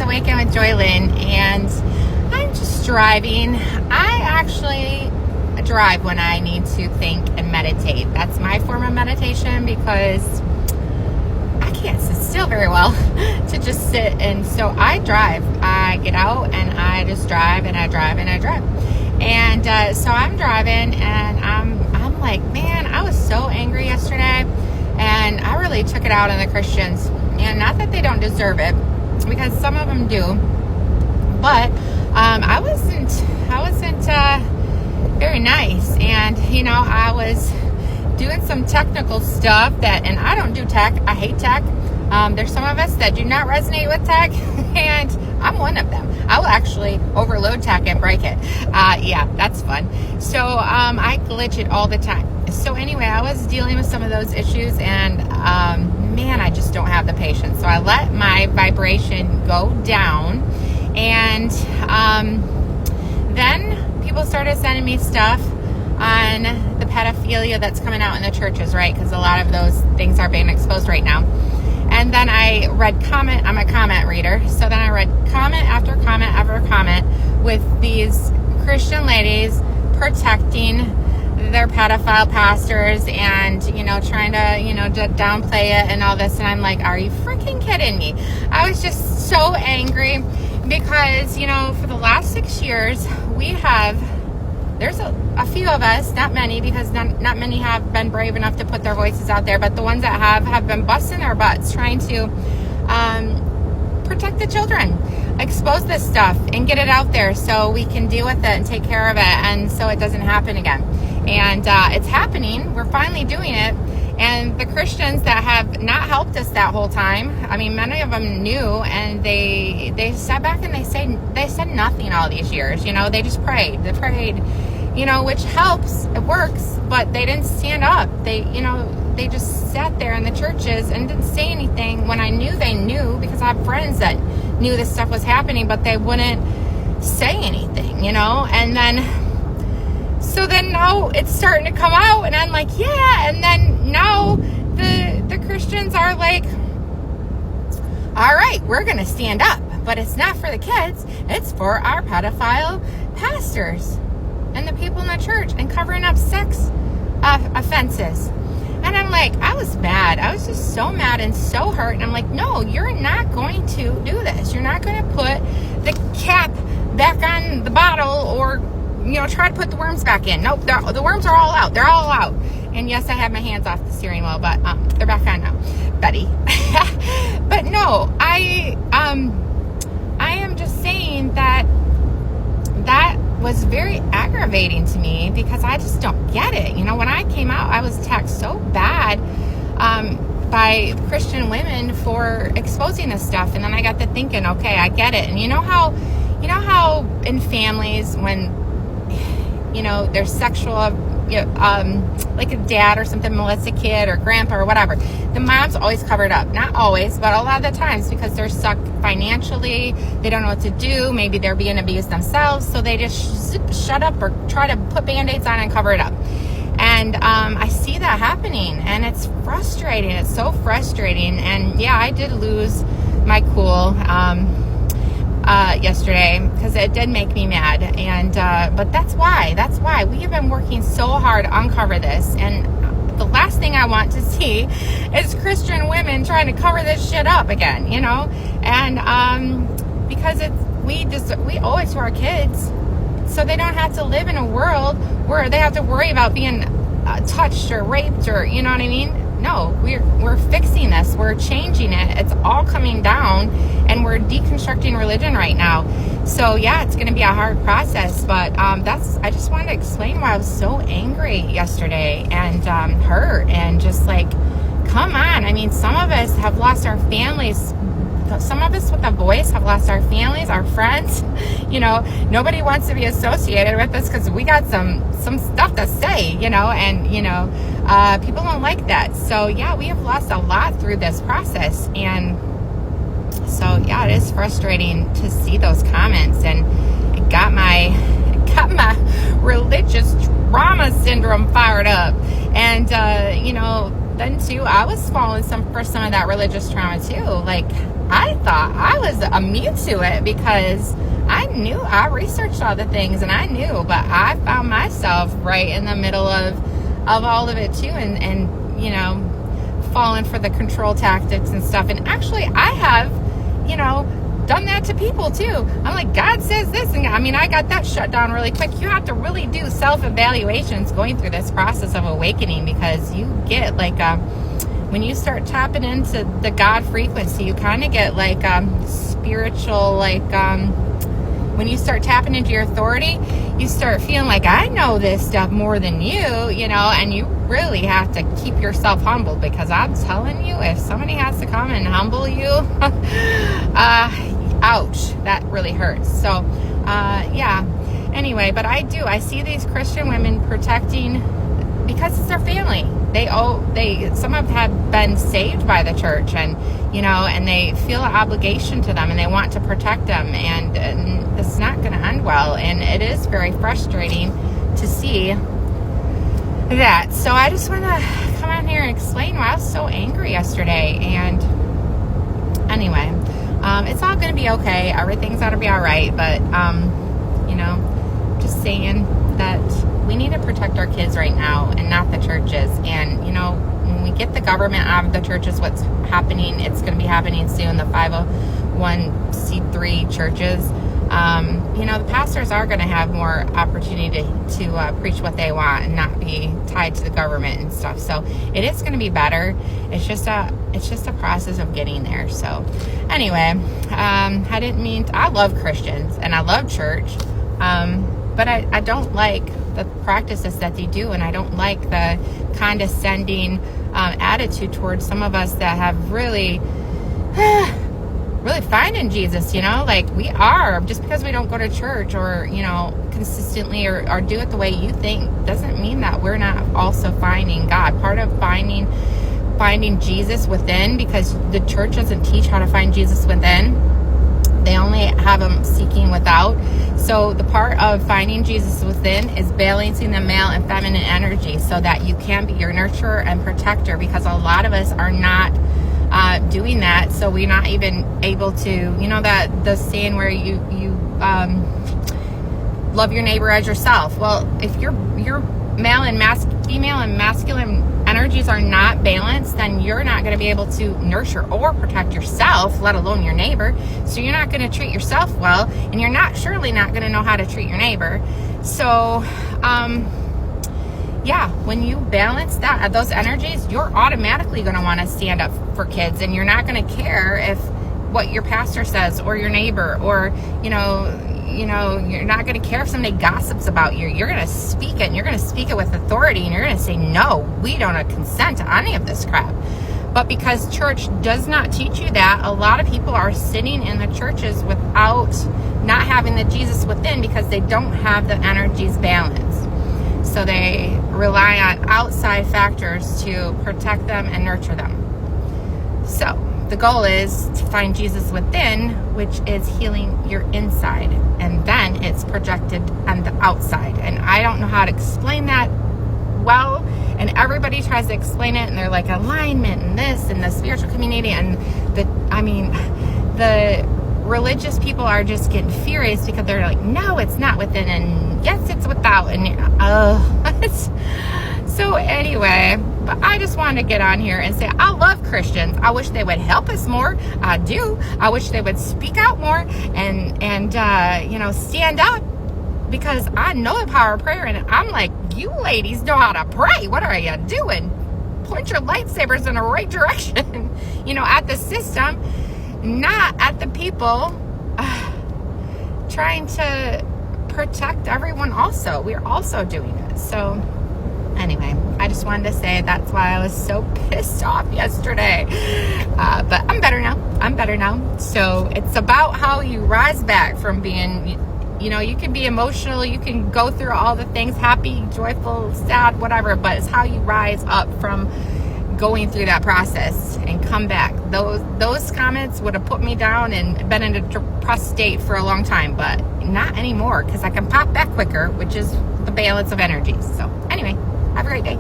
Awaken with Joylyn, and I'm just driving. I actually drive when I need to think and meditate. That's my form of meditation because I can't sit still very well to just sit. And so I drive. I get out and I just drive and I drive and I drive. And so I'm driving and I'm like, man, I was so angry yesterday, and I really took it out on the Christians. And not that they don't deserve it, because some of them do, but I wasn't very nice. And I was doing some technical stuff and I don't do tech. I hate tech. There's some of us that do not resonate with tech, and I'm one of them. I will actually overload tech and break it. Yeah, that's fun. So I glitch it all the time. So anyway, I was dealing with some of those issues, and man, I just don't have the patience. So I let my vibration go down, and then people started sending me stuff on the pedophilia that's coming out in the churches, right? Because a lot of those things are being exposed right now. And then I read comment. I'm a comment reader. So then I read comment after comment after comment with these Christian ladies protecting their pedophile pastors and, trying to downplay it and all this. And I'm like, are you freaking kidding me? I was just so angry because, for the last 6 years, there's a few of us, not many, because not many have been brave enough to put their voices out there, but the ones that have been busting their butts trying to protect the children, expose this stuff and get it out there so we can deal with it and take care of it, and so it doesn't happen again. And it's happening. We're finally doing it. And the Christians that have not helped us that whole time, I mean, many of them knew, and they sat back and they said nothing all these years. They just prayed. They prayed, which helps. It works, but they didn't stand up. They just sat there in the churches and didn't say anything when I knew they knew, because I have friends that knew this stuff was happening, but they wouldn't say anything, and then. So then now it's starting to come out, and I'm like, yeah. And then now the Christians are like, all right, we're going to stand up, but it's not for the kids. It's for our pedophile pastors and the people in the church and covering up sex offenses. And I'm like, I was mad. I was just so mad and so hurt. And I'm like, no, you're not going to do this. You're not going to put the cap back on the bottle or try to put the worms back in. Nope, the worms are all out. They're all out. And yes, I have my hands off the steering wheel, but they're back on now, Betty. But no, I am just saying that was very aggravating to me, because I just don't get it. When I came out, I was attacked so bad by Christian women for exposing this stuff, and then I got to thinking, okay, I get it. And you know how in families, when there's sexual, like a dad or something molests a kid or grandpa or whatever, the mom's always covered up. Not always, but a lot of the times, because they're stuck financially, they don't know what to do, maybe they're being abused themselves, so they just shut up or try to put band-aids on and cover it up. And I see that happening, and it's frustrating. It's so frustrating. And yeah, I did lose my cool yesterday, because it did make me mad. And but that's why we have been working so hard to uncover this. And the last thing I want to see is Christian women trying to cover this shit up again, and because we owe it to our kids, so they don't have to live in a world where they have to worry about being touched or raped, or what I mean. No, we're fixing this. We're changing it. It's all coming down, and we're deconstructing religion right now. So yeah, it's going to be a hard process, but I just wanted to explain why I was so angry yesterday and hurt, and just like, come on. I mean, some of us have lost our families. Some of us with a voice have lost our families, our friends. Nobody wants to be associated with us because we got some stuff to say, and people don't like that. So yeah, we have lost a lot through this process, and so yeah, it is frustrating to see those comments, and it got my religious trauma syndrome fired up. And then too, I was falling for some of that religious trauma too. Like, I thought I was immune to it because I researched all the things and I knew, but I found myself right in the middle of all of it too, and falling for the control tactics and stuff. And actually I have, done that to people too. I'm like, God says this, and I got that shut down really quick. You have to really do self-evaluations going through this process of awakening, because you get when you start tapping into the God frequency, you kind of get spiritual, when you start tapping into your authority, you start feeling like, I know this stuff more than you, and you really have to keep yourself humble, because I'm telling you, if somebody has to come and humble you, ouch, that really hurts. So, anyway, but I see these Christian women protecting, because it's their family. Some of them have been saved by the church, and they feel an obligation to them, and they want to protect them, and it's not going to end well, and it is very frustrating to see that. So I just want to come on here and explain why I was so angry yesterday. And anyway, it's all going to be okay. Everything's going to be all right, but just saying that we need to protect our kids right now, and not the churches. And when we get the government out of the churches, what's happening, it's going to be happening soon, the 501c3 churches. The pastors are going to have more opportunity to preach what they want and not be tied to the government and stuff. So it is going to be better. It's just a process of getting there. So anyway, I didn't mean to, I love Christians and I love church, but I don't like the practices that they do, and I don't like the condescending attitude towards some of us that have really finding Jesus, we are. Just because we don't go to church or, consistently or do it the way you think doesn't mean that we're not also finding God. Part of finding Jesus within, because the church doesn't teach how to find Jesus within. They only have him seeking without. So the part of finding Jesus within is balancing the male and feminine energy so that you can be your nurturer and protector, because a lot of us are not doing that. So we're not even able to, that the saying where you love your neighbor as yourself. Well, if your female and masculine energies are not balanced, then you're not going to be able to nurture or protect yourself, let alone your neighbor. So you're not going to treat yourself well, and you're surely not going to know how to treat your neighbor. So, when you balance those energies, you're automatically going to want to stand up for kids, and you're not going to care if what your pastor says or your neighbor, or you're not going to care if somebody gossips about you. You're going to speak it, and you're going to speak it with authority, and you're going to say, no, we don't consent to any of this crap. But because church does not teach you that, a lot of people are sitting in the churches without not having the Jesus within, because they don't have the energies balanced. So they rely on outside factors to protect them and nurture them. So the goal is to find Jesus within, which is healing your inside, and then it's projected on the outside. And I don't know how to explain that well, and everybody tries to explain it, and they're like alignment and this and the spiritual community, and the religious people are just getting furious because they're like, no, it's not within, and yes, it's without, and so anyway, but I just wanted to get on here and say I love Christians. I wish they would help us more. I do. I wish they would speak out more and stand up, because I know the power of prayer, and I'm like, you ladies know how to pray. What are you doing? Point your lightsabers in the right direction, at the system, not at the people trying to protect everyone also. We're also doing it. So anyway, I just wanted to say that's why I was so pissed off yesterday. But I'm better now. So it's about how you rise back from being, you can be emotional, you can go through all the things, happy, joyful, sad, whatever, but it's how you rise up from going through that process and come back. Those comments would have put me down and been in a depressed state for a long time, but not anymore, because I can pop back quicker, which is the balance of energies. So anyway, have a great day.